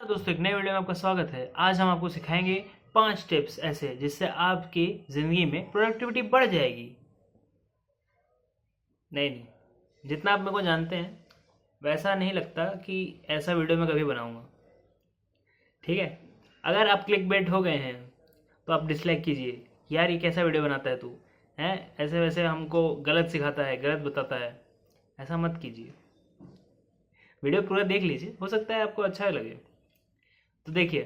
दोस्तों, एक नए वीडियो में आपका स्वागत है। आज हम आपको सिखाएंगे 5 टिप्स ऐसे जिससे आपकी ज़िंदगी में प्रोडक्टिविटी बढ़ जाएगी। नहीं, जितना आप मेरे को जानते हैं वैसा नहीं लगता कि ऐसा वीडियो मैं कभी बनाऊंगा। ठीक है, अगर आप क्लिक बेट हो गए हैं तो आप डिसलाइक कीजिए। यार ये कैसा वीडियो बनाता है तू, हैं ऐसे वैसे हमको गलत सिखाता है, गलत बताता है। ऐसा मत कीजिए, वीडियो पूरा देख लीजिए, हो सकता है आपको अच्छा लगे। तो देखिए,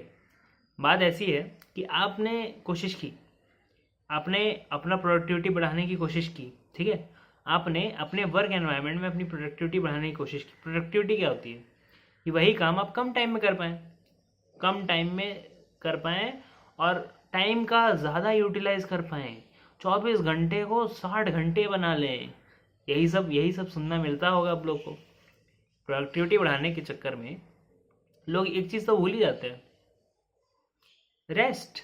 बात ऐसी है कि आपने कोशिश की, आपने अपना प्रोडक्टिविटी बढ़ाने की कोशिश की। ठीक है, आपने अपने वर्क एनवायरनमेंट में अपनी प्रोडक्टिविटी बढ़ाने की कोशिश की। प्रोडक्टिविटी क्या होती है कि वही काम आप कम टाइम में कर पाएँ, कम टाइम में कर पाएँ और टाइम का ज़्यादा यूटिलाइज कर पाएँ। 24 घंटे को 60 घंटे बना लें। यही सब सुनना मिलता होगा आप लोग को। प्रोडक्टिविटी बढ़ाने के चक्कर में लोग एक चीज़ तो भूल ही जाते हैं, रेस्ट।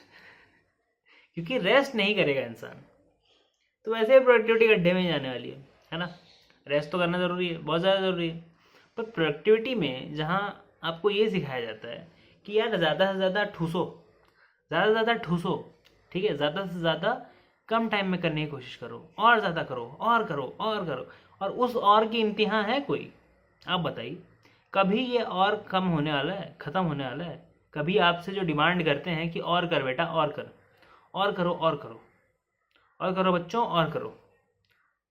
क्योंकि रेस्ट नहीं करेगा इंसान तो वैसे ही प्रोडक्टिविटी गड्ढे में जाने वाली है ना। रेस्ट तो करना ज़रूरी है, बहुत ज़्यादा ज़रूरी है। पर प्रोडक्टिविटी में जहाँ आपको ये सिखाया जाता है कि यार ज़्यादा से ज़्यादा ठूसो, ज़्यादा से ज़्यादा ठूसो। ठीक है, ज़्यादा से ज़्यादा कम टाइम में करने की कोशिश करो, और ज़्यादा करो, और करो, और करो। और उस और की इंतहा है कोई? आप बताइए, कभी ये और कम होने वाला है, ख़त्म होने वाला है? कभी आपसे जो डिमांड करते हैं कि और कर बेटा, और कर, और करो, और करो, और करो बच्चों, और करो।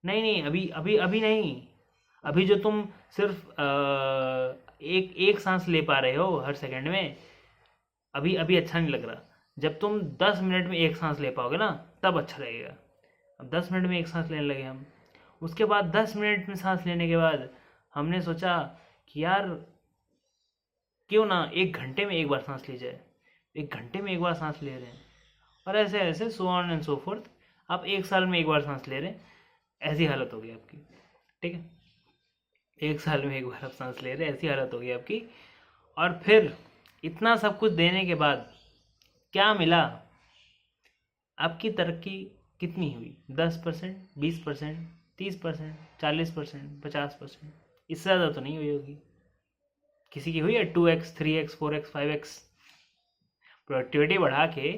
नहीं नहीं, अभी अभी अभी नहीं। अभी जो तुम सिर्फ एक एक सांस ले पा रहे हो हर सेकंड में, अभी अभी अच्छा नहीं लग रहा। जब तुम 10 मिनट में एक सांस ले पाओगे ना, तब अच्छा लगेगा। अब 10 मिनट में एक सांस लेने लगे हम। उसके बाद 10 मिनट में सांस लेने के बाद हमने सोचा कि यार क्यों ना 1 घंटे में एक बार सांस ली जाए। 1 घंटे में एक बार सांस ले रहे हैं, और ऐसे ऐसे so on and so fourth. आप 1 साल में एक बार सांस ले रहे हैं, ऐसी हालत होगी आपकी। ठीक है, 1 साल में एक बार आप सांस ले रहे हैं, ऐसी हालत होगी आपकी। और फिर इतना सब कुछ देने के बाद क्या मिला? आपकी तरक्की कितनी हुई? 10%, 20%, 30%, 40%, 50%? इससे ज़्यादा तो नहीं हुई होगी। किसी की हुई है 2x, 3x, 4x, 5x? Productivity बढ़ा के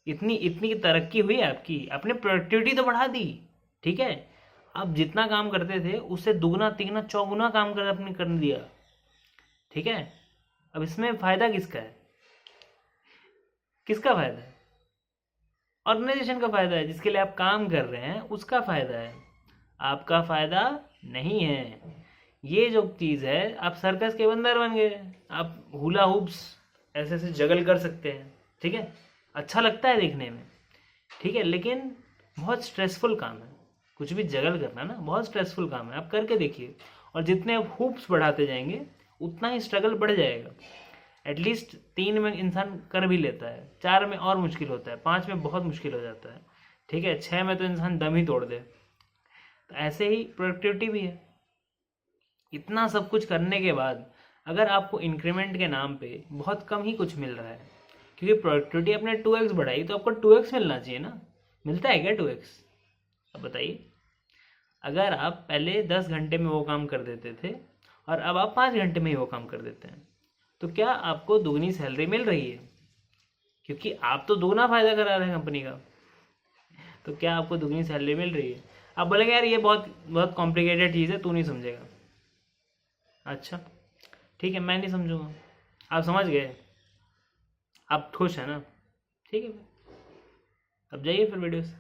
इतनी इतनी तरक्की हुई है आपकी, आपने प्रोडक्टिविटी तो बढ़ा दी। ठीक है, आप जितना काम करते थे उससे दुगना तिगना चौगुना काम कर आपने कर दिया। ठीक है, अब इसमें फ़ायदा किसका है? किसका फ़ायदा है? ऑर्गेनाइजेशन का फ़ायदा है, जिसके लिए आप काम कर रहे हैं उसका फ़ायदा है, आपका फ़ायदा नहीं है। ये जो चीज़ है, आप सर्कस के बंदर बन गए। आप हुला हुप्स ऐसे ऐसे जगल कर सकते हैं। ठीक है, अच्छा लगता है देखने में। ठीक है, लेकिन बहुत स्ट्रेसफुल काम है। कुछ भी जगल करना ना बहुत स्ट्रेसफुल काम है, आप करके देखिए। और जितने आप हुप्स बढ़ाते जाएंगे उतना ही स्ट्रगल बढ़ जाएगा। एटलीस्ट 3 में इंसान कर भी लेता है, 4 में और मुश्किल होता है, 5 में बहुत मुश्किल हो जाता है। ठीक है, 6 में तो इंसान दम ही तोड़ दे। तो ऐसे ही प्रोडक्टिविटी भी है। इतना सब कुछ करने के बाद अगर आपको इंक्रीमेंट के नाम पे बहुत कम ही कुछ मिल रहा है, क्योंकि प्रोडक्टिविटी आपने 2x बढ़ाई तो आपको 2x मिलना चाहिए ना। मिलता है क्या 2x? अब बताइए, अगर आप पहले 10 घंटे में वो काम कर देते थे और अब आप 5 घंटे में ही वो काम कर देते हैं, तो क्या आपको दुगनी सैलरी मिल रही है? क्योंकि आप तो दुगना फायदा करा रहे हैं कंपनी का, तो क्या आपको दुगनी सैलरी मिल रही है? आप बोलेंगे यार ये बहुत बहुत कॉम्प्लिकेटेड चीज़ है, तू नहीं समझेगा। अच्छा ठीक है, मैं नहीं समझूंगा, आप समझ गए, आप खुश हैं ना? ठीक है, अब जाइए फिर वीडियो से।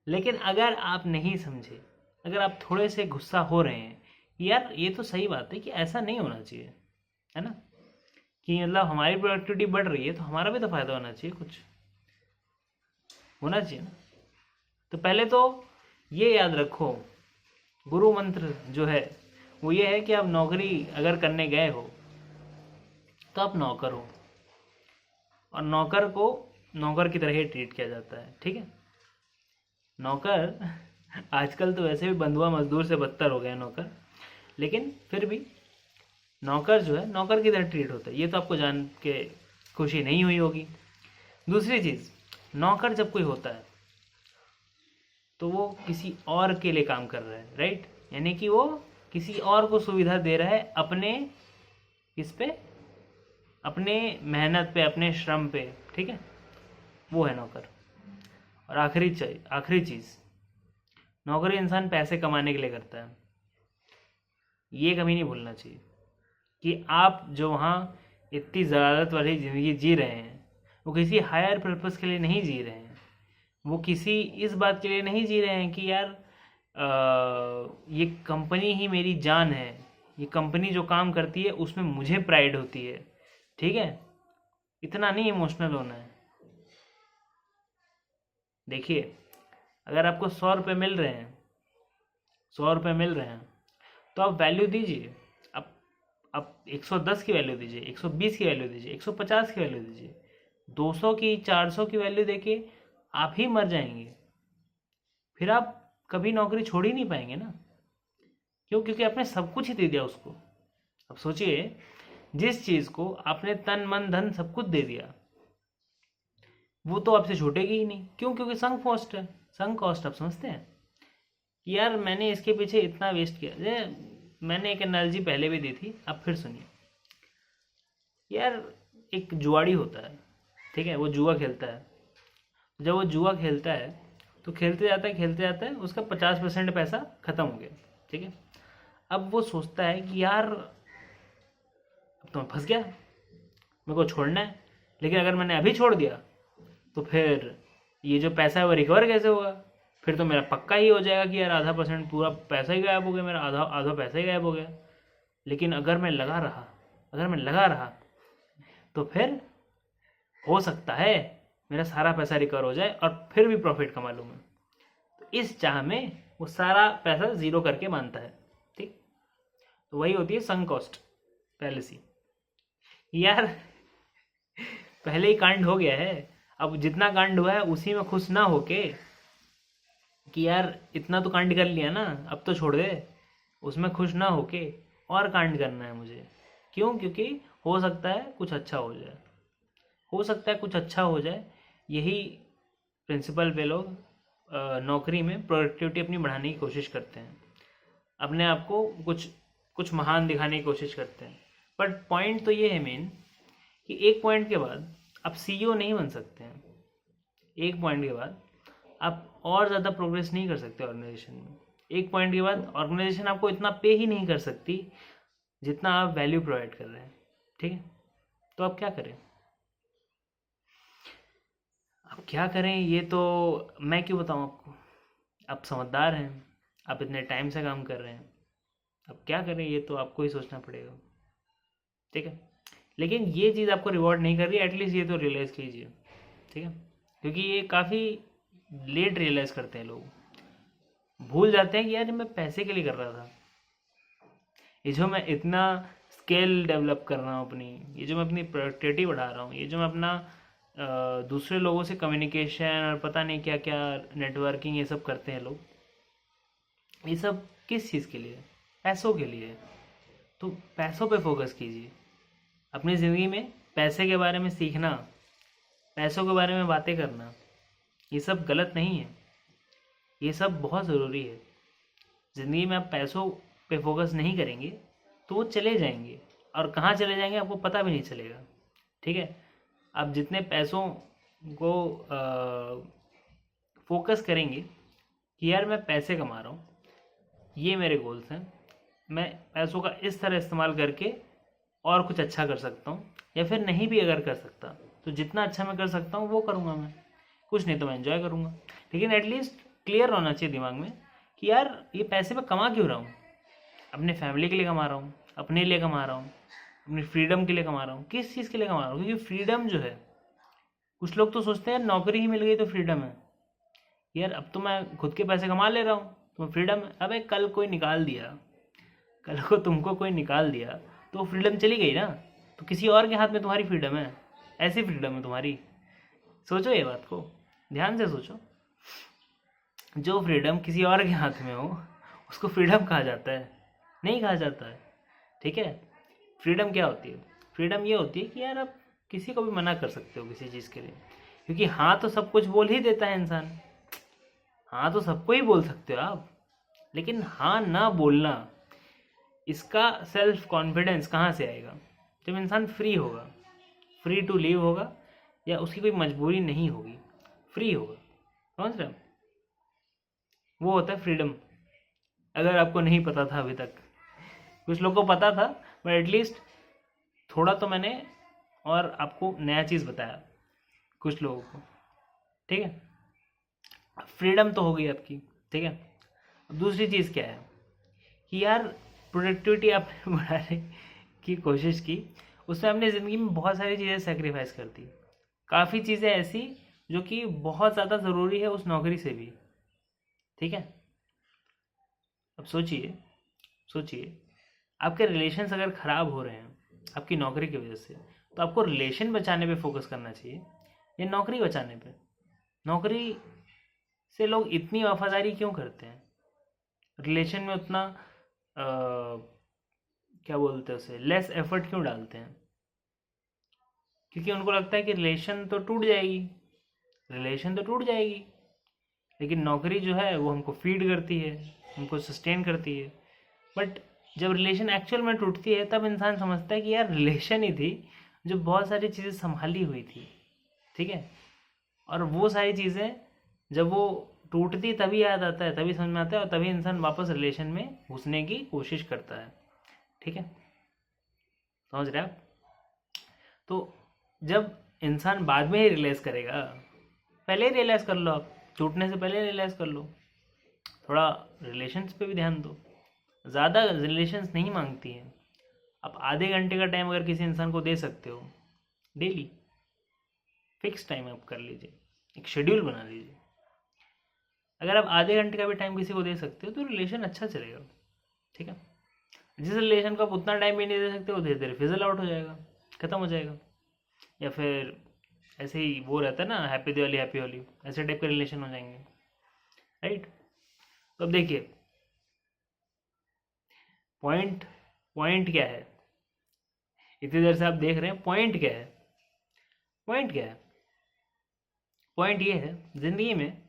लेकिन अगर आप नहीं समझे, अगर आप थोड़े से गुस्सा हो रहे हैं, यार ये तो सही बात है कि ऐसा नहीं होना चाहिए, है ना, कि मतलब हमारी प्रोडक्टिविटी बढ़ रही है तो हमारा भी तो फायदा होना चाहिए, कुछ होना चाहिए ना। तो पहले तो ये याद रखो, गुरु मंत्र जो है वो ये है कि आप नौकरी अगर करने गए हो तो आप नौकर हो, और नौकर को नौकर की तरह ही ट्रीट किया जाता है। ठीक है, नौकर आजकल तो वैसे भी बंधुआ मजदूर से बदतर हो गए नौकर, लेकिन फिर भी नौकर जो है नौकर की तरह ट्रीट होता है। ये तो आपको जान के खुशी नहीं हुई होगी। दूसरी चीज़, नौकर जब कोई होता है तो वो किसी और के लिए काम कर रहा है, राइट? यानी कि वो किसी और को सुविधा दे रहा है अपने, इस पे, अपने मेहनत पे, अपने श्रम पे, ठीक है, वो है नौकर। और आखिरी चीज़, नौकरी इंसान पैसे कमाने के लिए करता है। ये कभी नहीं भूलना चाहिए कि आप जो वहाँ इतनी ज़लालत वाली ज़िंदगी जी रहे हैं, वो किसी हायर पर्पस के लिए नहीं जी रहे हैं। वो किसी इस बात के लिए नहीं जी रहे हैं कि यार ये कंपनी ही मेरी जान है, ये कंपनी जो काम करती है उसमें मुझे प्राइड होती है, ठीक है। इतना नहीं इमोशनल होना है। देखिए, अगर आपको 100 रुपये मिल रहे हैं, 100 रुपये मिल रहे हैं, तो आप वैल्यू दीजिए। आप 110 की वैल्यू दीजिए, 120 की वैल्यू दीजिए, 150 की वैल्यू दीजिए। 200 की, 400 की वैल्यू देके आप ही मर जाएंगे। फिर आप कभी नौकरी छोड़ ही नहीं पाएंगे ना। क्यों? क्योंकि आपने सब कुछ ही दे दिया उसको। अब सोचिए, जिस चीज़ को आपने तन मन धन सब कुछ दे दिया, वो तो आपसे छूटेगी ही नहीं। क्यों? क्योंकि संक कॉस्ट है। संक कॉस्ट आप समझते हैं कि यार मैंने इसके पीछे इतना वेस्ट किया। मैंने एक एनालॉजी पहले भी दी थी, आप फिर सुनिए। यार एक जुआड़ी होता है, ठीक है, वो जुआ खेलता है। जब वो जुआ खेलता है तो खेलते जाता है, उसका 50% पैसा खत्म हो गया, ठीक है। अब वो सोचता है कि यार अब तो मैं फंस गया, मेरे को छोड़ना है, लेकिन अगर मैंने अभी छोड़ दिया तो फिर ये जो पैसा है वो रिकवर कैसे होगा? फिर तो मेरा पक्का ही हो जाएगा कि यार आधा % पूरा पैसा ही गायब हो गया, मेरा आधा आधा पैसा ही गायब हो गया। लेकिन अगर मैं लगा रहा तो फिर हो सकता है मेरा सारा पैसा रिकवर हो जाए और फिर भी प्रॉफिट कमा लूँ मैं। तो इस चाह में वो सारा पैसा ज़ीरो करके मानता है, ठीक। तो वही होती है संक कॉस्ट फैलेसी। यार पहले ही कांड हो गया है, अब जितना कांड हुआ है उसी में खुश ना होके कि यार इतना तो कांड कर लिया ना, अब तो छोड़ दे, उसमें खुश ना होके और कांड करना है मुझे। क्यों? क्योंकि हो सकता है कुछ अच्छा हो जाए। यही प्रिंसिपल पे लोग नौकरी में प्रोडक्टिविटी अपनी बढ़ाने की कोशिश करते हैं, अपने आप को कुछ महान दिखाने की कोशिश करते हैं। बट पॉइंट तो ये है मेन कि एक पॉइंट के बाद आप CEO नहीं बन सकते हैं। एक पॉइंट के बाद आप और ज़्यादा प्रोग्रेस नहीं कर सकते ऑर्गेनाइजेशन में। एक पॉइंट के बाद ऑर्गेनाइजेशन आपको इतना पे ही नहीं कर सकती जितना आप वैल्यू प्रोवाइड कर रहे हैं, ठीक है। तो आप क्या करें? ये तो मैं क्यों बताऊं आपको? आप समझदार हैं, आप इतने टाइम से काम कर रहे हैं, अब क्या करें ये तो आपको ही सोचना पड़ेगा, ठीक है। लेकिन ये चीज़ आपको रिवॉर्ड नहीं कर रही, एटलीस्ट ये तो रियलाइज़ कीजिए, ठीक है। क्योंकि ये काफ़ी लेट रियलाइज़ करते हैं लोग, भूल जाते हैं कि यार मैं पैसे के लिए कर रहा था। ये जो मैं इतना स्किल डेवलप कर रहा हूँ अपनी, ये जो मैं अपनी प्रोडक्टिविटी बढ़ा रहा हूँ, ये जो मैं अपना दूसरे लोगों से कम्युनिकेशन और पता नहीं क्या क्या नेटवर्किंग ये सब करते हैं लोग, ये सब किस चीज़ के लिए? पैसों के लिए। तो पैसों पे फोकस कीजिए अपनी ज़िंदगी में। पैसे के बारे में सीखना, पैसों के बारे में बातें करना, ये सब गलत नहीं है, ये सब बहुत ज़रूरी है। ज़िंदगी में आप पैसों पे फोकस नहीं करेंगे तो वो चले जाएंगे, और कहाँ चले जाएंगे आपको पता भी नहीं चलेगा, ठीक है। आप जितने पैसों को फोकस करेंगे कि यार मैं पैसे कमा रहा हूँ, ये मेरे गोल्स हैं, मैं पैसों का इस तरह इस्तेमाल करके और कुछ अच्छा कर सकता हूँ, या फिर नहीं भी अगर कर सकता तो जितना अच्छा मैं कर सकता हूँ वो करूँगा मैं, कुछ नहीं तो मैं एंजॉय करूँगा। लेकिन एटलीस्ट क्लियर होना चाहिए दिमाग में कि यार ये पैसे मैं कमा क्यों रहा हूँ? अपने फैमिली के लिए कमा रहा हूँ, अपने लिए कमा रहा हूँ, अपनी फ्रीडम के लिए कमा रहा हूँ। किस चीज़ के लिए कमा रहा हूँ? क्योंकि फ्रीडम जो है, कुछ लोग तो सोचते हैं नौकरी ही मिल गई तो फ्रीडम है। यार अब तो मैं खुद के पैसे कमा ले रहा हूँ तो फ्रीडम है। अबे कल कोई निकाल दिया, कल को तुमको कोई निकाल दिया तो फ्रीडम चली गई ना, तो किसी और के हाथ में तुम्हारी फ्रीडम है, ऐसी फ्रीडम है तुम्हारी। सोचो ये बात को, ध्यान से सोचो। जो फ्रीडम किसी और के हाथ में हो उसको फ्रीडम कहा जाता है? नहीं कहा जाता है, ठीक है। फ्रीडम क्या होती है? फ्रीडम ये होती है कि यार आप किसी को भी मना कर सकते हो किसी चीज़ के लिए, क्योंकि हाँ तो सब कुछ बोल ही देता है इंसान, हाँ तो सबको ही बोल सकते हो आप, लेकिन हाँ ना बोलना, इसका सेल्फ कॉन्फिडेंस कहाँ से आएगा? जब इंसान फ्री होगा, फ्री टू लीव होगा, या उसकी कोई मजबूरी नहीं होगी, फ्री होगा। समझ रहे हो? वो होता है फ्रीडम। अगर आपको नहीं पता था अभी तक, कुछ लोगों को पता था, बट एटलीस्ट थोड़ा तो मैंने और आपको नया चीज़ बताया कुछ लोगों को। ठीक है, फ्रीडम तो होगी आपकी। ठीक है, अब दूसरी चीज़ क्या है कि यार प्रोडक्टिविटी आपने बढ़ाने की कोशिश की, उसमें आपने ज़िंदगी में बहुत सारी चीज़ें सेक्रीफाइस कर दी, काफ़ी चीज़ें ऐसी जो कि बहुत ज़्यादा ज़रूरी है उस नौकरी से भी। ठीक है, अब सोचिए सोचिए, आपके रिलेशंस अगर ख़राब हो रहे हैं आपकी नौकरी की वजह से, तो आपको रिलेशन बचाने पे फोकस करना चाहिए या नौकरी बचाने पे? नौकरी से लोग इतनी वफादारी क्यों करते हैं? रिलेशन में उतना क्या बोलते हैं उसे, लेस एफर्ट क्यों डालते हैं? क्योंकि उनको लगता है कि रिलेशन तो टूट जाएगी, रिलेशन तो टूट जाएगी, लेकिन नौकरी जो है वो हमको फीड करती है, हमको सस्टेन करती है। बट जब रिलेशन एक्चुअल में टूटती है तब इंसान समझता है कि यार रिलेशन ही थी जो बहुत सारी चीज़ें संभाली हुई थी। ठीक है, और वो सारी चीज़ें जब वो टूटती तभी याद आता है, तभी समझ में आता है, और तभी इंसान वापस रिलेशन में घुसने की कोशिश करता है। ठीक है, समझ रहे आप? तो जब इंसान बाद में ही रियलाइज़ करेगा, पहले ही रियलाइज़ कर लो, आप टूटने से पहले रियलाइज़ कर लो। थोड़ा रिलेशंस पे भी ध्यान दो, ज़्यादा रिलेशंस नहीं मांगती हैं। आप आधे घंटे का टाइम अगर किसी इंसान को दे सकते हो डेली, फिक्स टाइम आप कर लीजिए, एक शेड्यूल बना लीजिए। अगर आप आधे घंटे का भी टाइम किसी को दे सकते हो तो रिलेशन अच्छा चलेगा। ठीक है, जिस रिलेशन को आप उतना टाइम भी नहीं दे सकते वो धीरे धीरे फिजल आउट हो जाएगा, ख़त्म हो जाएगा। या फिर ऐसे ही वो रहता है ना, हैप्पी दिवाली हैप्पी होली, ऐसे टाइप के रिलेशन हो जाएंगे। राइट, तो अब देखिए पॉइंट पॉइंट क्या है, इतनी देर से आप देख रहे हैं पॉइंट क्या है। पॉइंट क्या है? पॉइंट ये है, जिंदगी में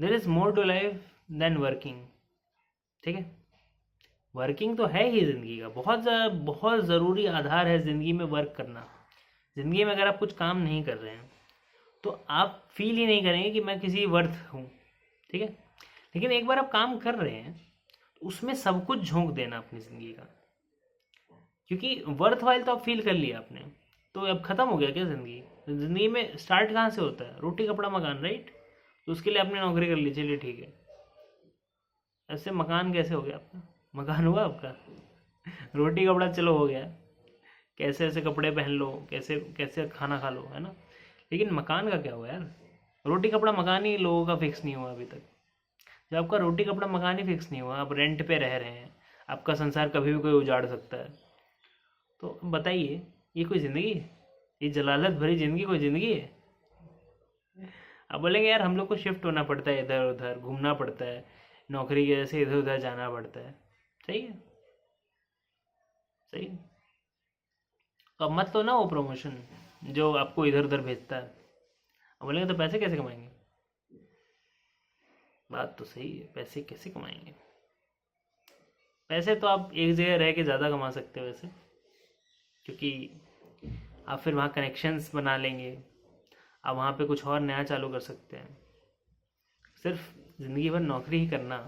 there is more to life than working. ठीक है, वर्किंग तो है ही ज़िंदगी का बहुत ज़रूरी आधार है ज़िंदगी में वर्क करना। ज़िंदगी में अगर आप कुछ काम नहीं कर रहे हैं तो आप फील ही नहीं करेंगे कि मैं किसी वर्थ हूँ। ठीक है, लेकिन एक बार आप काम कर रहे हैं तो उसमें सब कुछ झोंक देना अपनी ज़िंदगी का, क्योंकि वर्थ वाइल तो आप फील कर लिया आपने, तो अब ख़त्म हो गया क्या ज़िंदगी? ज़िंदगी में स्टार्ट कहाँ से होता है? रोटी कपड़ा मकान, राइट? तो उसके लिए आपने नौकरी कर ली, चलिए ठीक है। ऐसे मकान कैसे हो गया आपका? मकान हुआ आपका? रोटी कपड़ा चलो हो गया, कैसे ऐसे कपड़े पहन लो, कैसे कैसे खाना खा लो, है ना? लेकिन मकान का क्या हुआ यार? रोटी कपड़ा मकान ही लोगों का फिक्स नहीं हुआ अभी तक। जब आपका रोटी कपड़ा मकान ही फिक्स नहीं हुआ, आप रेंट पे रह रहे हैं, आपका संसार कभी भी कोई उजाड़ सकता है, तो बताइए ये कोई ज़िंदगी है? ये जलालत भरी ज़िंदगी कोई ज़िंदगी है? आप बोलेंगे यार हम लोग को शिफ्ट होना पड़ता है, इधर उधर घूमना पड़ता है, नौकरी की वजह से इधर उधर जाना पड़ता है। सही है, सही है। तो अब मत लो ना वो प्रमोशन जो आपको इधर उधर भेजता है। अब बोलेंगे तो पैसे कैसे कमाएंगे? बात तो सही है, पैसे कैसे कमाएंगे? पैसे तो आप एक जगह रह के ज़्यादा कमा सकते हो वैसे, क्योंकि आप फिर वहाँ कनेक्शंस बना लेंगे, आप वहाँ पे कुछ और नया चालू कर सकते हैं। सिर्फ ज़िंदगी भर नौकरी ही करना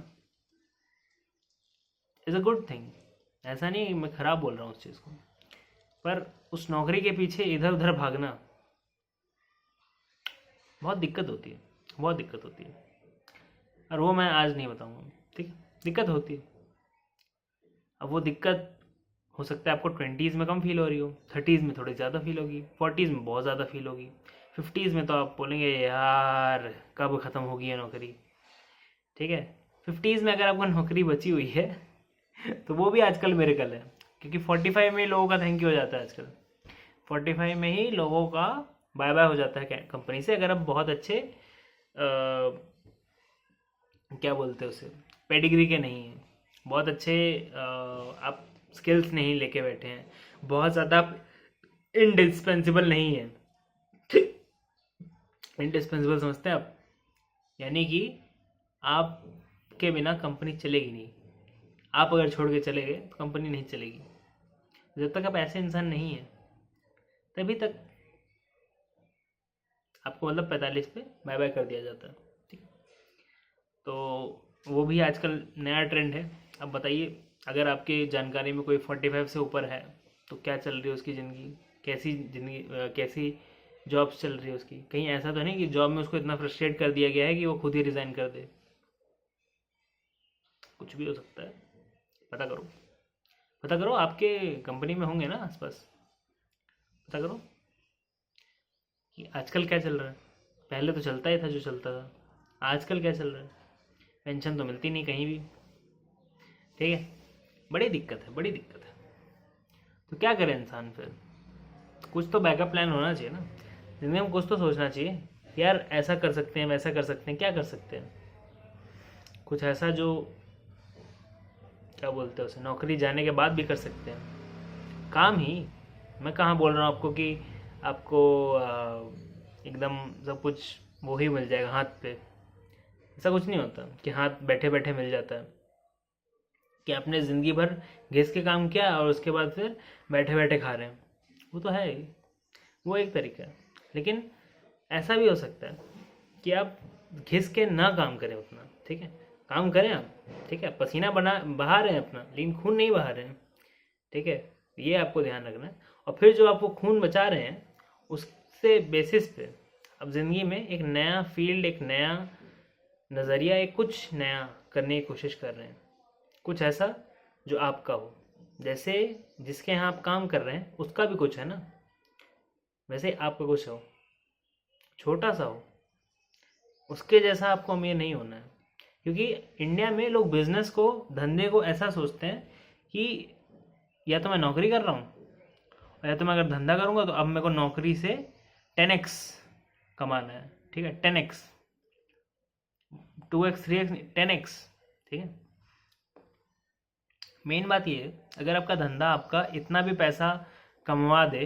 इज़ अ गुड थिंग, ऐसा नहीं मैं ख़राब बोल रहा हूँ उस चीज़ को, पर उस नौकरी के पीछे इधर उधर भागना बहुत दिक्कत होती है, बहुत दिक्कत होती है। और वो मैं आज नहीं बताऊँगा, ठीक है? दिक्कत होती है। अब वो दिक्कत हो सकता है आपको 20s में कम फील हो रही हो, 30s में थोड़ी ज़्यादा फील होगी, 40s में बहुत ज़्यादा फील होगी, 50s में तो आप बोलेंगे यार कब ख़त्म होगी ये नौकरी। ठीक है, 50s में अगर आपको नौकरी बची हुई है तो वो भी आजकल मेरेकल है, क्योंकि 45 में ही लोगों का थैंक यू हो जाता है आजकल। 45 में ही लोगों का बाय बाय हो जाता है कंपनी से, अगर आप बहुत अच्छे क्या बोलते हैं उसे, पेडिग्री के नहीं हैं, बहुत अच्छे आप स्किल्स नहीं लेके बैठे हैं, बहुत ज़्यादा आप इंडिस्पेंसिबल नहीं है। इंडिस्पेंसिबल समझते हैं आप? यानी कि आपके बिना कंपनी चलेगी नहीं, आप अगर छोड़ के चले गए तो कंपनी नहीं चलेगी। जब तक आप ऐसे इंसान नहीं हैं तभी तक आपको मतलब 45 पे बाय बाय कर दिया जाता है। ठीक, तो वो भी आजकल नया ट्रेंड है। अब बताइए, अगर आपकी जानकारी में कोई 45 से ऊपर है तो क्या चल रही है उसकी ज़िंदगी, कैसी ज़िंदगी, कैसी जॉब्स चल रही है उसकी। कहीं ऐसा तो नहीं कि जॉब में उसको इतना फ्रस्ट्रेट कर दिया गया है कि वो खुद ही रिज़ाइन कर दे। कुछ भी हो सकता है, पता करो। पता करो, आपके कंपनी में होंगे ना आसपास, पता करो कि आजकल क्या चल रहा है। पहले तो चलता ही था जो चलता था, आजकल क्या चल रहा है। पेंशन तो मिलती नहीं कहीं भी। ठीक है, बड़ी दिक्कत है, बड़ी दिक्कत है। तो क्या करे इंसान फिर, कुछ तो बैकअप प्लान होना चाहिए ना जिंदगी में। कुछ तो सोचना चाहिए यार, ऐसा कर सकते हैं, वैसा कर सकते हैं, क्या कर सकते हैं। कुछ ऐसा जो, क्या बोलते हैं उसे, नौकरी जाने के बाद भी कर सकते हैं काम ही। मैं कहाँ बोल रहा हूँ आपको कि आपको एकदम सब कुछ वो ही मिल जाएगा हाथ पे। ऐसा कुछ नहीं होता कि हाथ बैठे बैठे मिल जाता है, कि आपने ज़िंदगी भर घिस के काम किया और उसके बाद फिर बैठे बैठे खा रहे हैं। वो तो है ही, वो एक तरीका है। लेकिन ऐसा भी हो सकता है कि आप घिस के ना काम करें उतना। ठीक है, काम करें आप, ठीक है, पसीना बहा रहे हैं अपना, लेकिन खून नहीं बहा रहे हैं। ठीक है, ये आपको ध्यान रखना है। और फिर जो आप वो खून बचा रहे हैं, उससे बेसिस पे अब ज़िंदगी में एक नया फील्ड, एक नया नज़रिया, एक कुछ नया करने की कोशिश कर रहे हैं। कुछ ऐसा जो आपका हो। जैसे जिसके यहाँ आप काम कर रहे हैं उसका भी कुछ है ना, वैसे आपका कुछ हो, छोटा सा हो, उसके जैसा आपको अमीर नहीं होना है। क्योंकि इंडिया में लोग बिजनेस को, धंधे को ऐसा सोचते हैं कि या तो मैं नौकरी कर रहा हूँ, या तो मैं अगर धंधा करूँगा तो अब मेरे को नौकरी से 10x कमाना है। ठीक है, 10x, 2x, 3x, 10x। ठीक है, मेन बात ये है, अगर आपका धंधा आपका इतना भी पैसा कमवा दे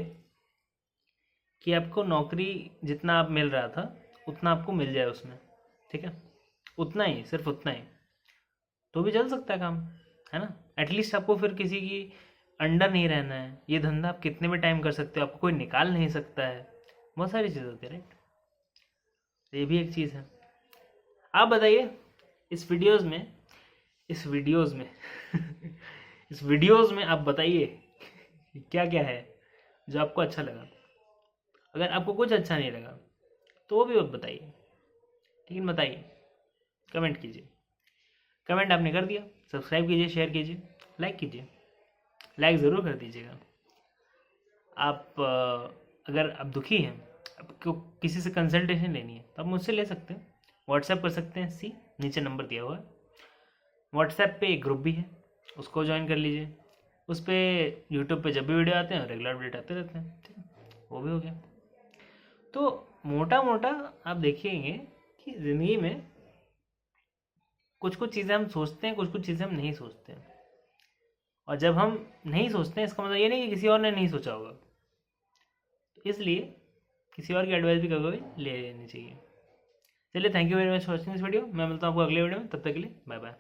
कि आपको नौकरी जितना आप मिल रहा था उतना आपको मिल जाए उसमें, ठीक है, उतना ही, सिर्फ उतना ही, तो भी चल सकता है काम, है ना। एटलीस्ट आपको फिर किसी की अंडर नहीं रहना है। ये धंधा आप कितने भी टाइम कर सकते हो, आपको कोई निकाल नहीं सकता है। बहुत सारी चीज़ होती है, राइट। ये भी एक चीज़ है। आप बताइए इस वीडियोस में, इस वीडियोस में इस वीडियोस में आप बताइए क्या क्या है जो आपको अच्छा लगा। अगर आपको कुछ अच्छा नहीं लगा तो वो भी आप बताइए, लेकिन बताइए, कमेंट कीजिए। कमेंट आपने कर दिया, सब्सक्राइब कीजिए, शेयर कीजिए, लाइक कीजिए। लाइक ज़रूर कर दीजिएगा। आप अगर आप दुखी हैं, आपको किसी से कंसल्टेशन लेनी है तो आप मुझसे ले सकते हैं, व्हाट्सएप कर सकते हैं। नीचे नंबर दिया हुआ है। व्हाट्सएप पे एक ग्रुप भी है, उसको ज्वाइन कर लीजिए। उस पर यूट्यूब पे जब भी वीडियो आते हैं रेगुलर अपडेट आते रहते हैं। ठीक है, वो भी हो गया। तो मोटा मोटा आप देखिएंगे कि ज़िंदगी में कुछ कुछ चीज़ें हम सोचते हैं, कुछ कुछ चीज़ें हम नहीं सोचते हैं। और जब हम नहीं सोचते हैं इसका मतलब ये नहीं कि किसी और ने नहीं सोचा होगा। तो इसलिए किसी और की एडवाइस भी कभी कभी ले लेनी चाहिए। चलिए, thank you very much for watching this video. मैं मिलता हूँ आपको अगले वीडियो में, तब तक के लिए बाय बाय।